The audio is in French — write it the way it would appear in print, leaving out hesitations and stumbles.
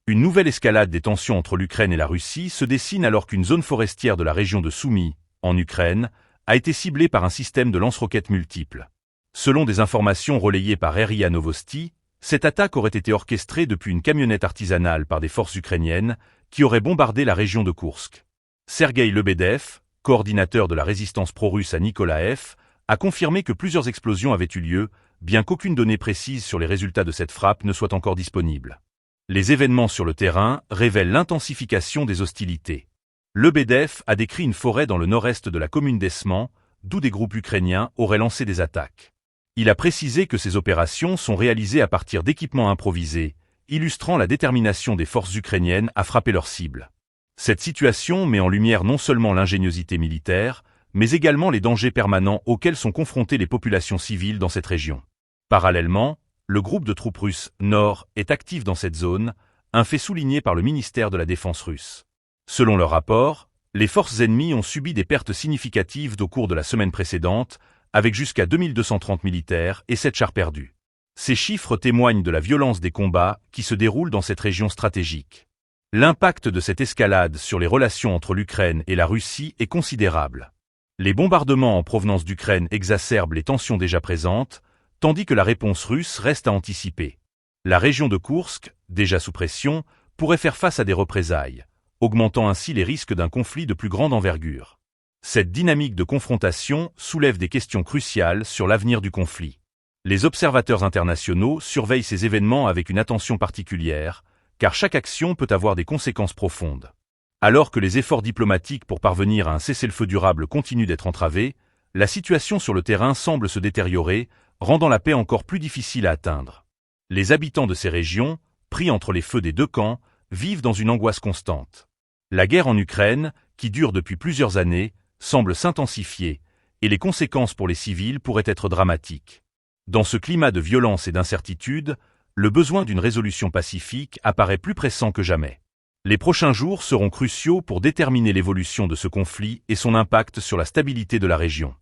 Une nouvelle escalade des tensions entre l'Ukraine et la Russie se dessine alors qu'une zone forestière de la région de Soumy, en Ukraine, a été ciblée par un système de lance-roquettes multiples. Selon des informations relayées par RIA Novosti, cette attaque aurait été orchestrée depuis une camionnette artisanale par des forces ukrainiennes qui auraient bombardé la région de Koursk. Sergueï Lebedev, coordinateur de la résistance pro-russe à Nikolaev, a confirmé que plusieurs explosions avaient eu lieu, bien qu'aucune donnée précise sur les résultats de cette frappe ne soit encore disponible. Les événements sur le terrain révèlent l'intensification des hostilités. Lebedev a décrit une forêt dans le nord-est de la commune d'Esman, d'où des groupes ukrainiens auraient lancé des attaques. Il a précisé que ces opérations sont réalisées à partir d'équipements improvisés, illustrant la détermination des forces ukrainiennes à frapper leurs cibles. Cette situation met en lumière non seulement l'ingéniosité militaire, mais également les dangers permanents auxquels sont confrontées les populations civiles dans cette région. Parallèlement, le groupe de troupes russes Nord est actif dans cette zone, un fait souligné par le ministère de la Défense russe. Selon leur rapport, les forces ennemies ont subi des pertes significatives au cours de la semaine précédente, avec jusqu'à 2230 militaires et 7 chars perdus. Ces chiffres témoignent de la violence des combats qui se déroulent dans cette région stratégique. L'impact de cette escalade sur les relations entre l'Ukraine et la Russie est considérable. Les bombardements en provenance d'Ukraine exacerbent les tensions déjà présentes, tandis que la réponse russe reste à anticiper. La région de Koursk, déjà sous pression, pourrait faire face à des représailles, augmentant ainsi les risques d'un conflit de plus grande envergure. Cette dynamique de confrontation soulève des questions cruciales sur l'avenir du conflit. Les observateurs internationaux surveillent ces événements avec une attention particulière, car chaque action peut avoir des conséquences profondes. Alors que les efforts diplomatiques pour parvenir à un cessez-le-feu durable continuent d'être entravés, la situation sur le terrain semble se détériorer, rendant la paix encore plus difficile à atteindre. Les habitants de ces régions, pris entre les feux des deux camps, vivent dans une angoisse constante. La guerre en Ukraine, qui dure depuis plusieurs années, semble s'intensifier, et les conséquences pour les civils pourraient être dramatiques. Dans ce climat de violence et d'incertitude, le besoin d'une résolution pacifique apparaît plus pressant que jamais. Les prochains jours seront cruciaux pour déterminer l'évolution de ce conflit et son impact sur la stabilité de la région.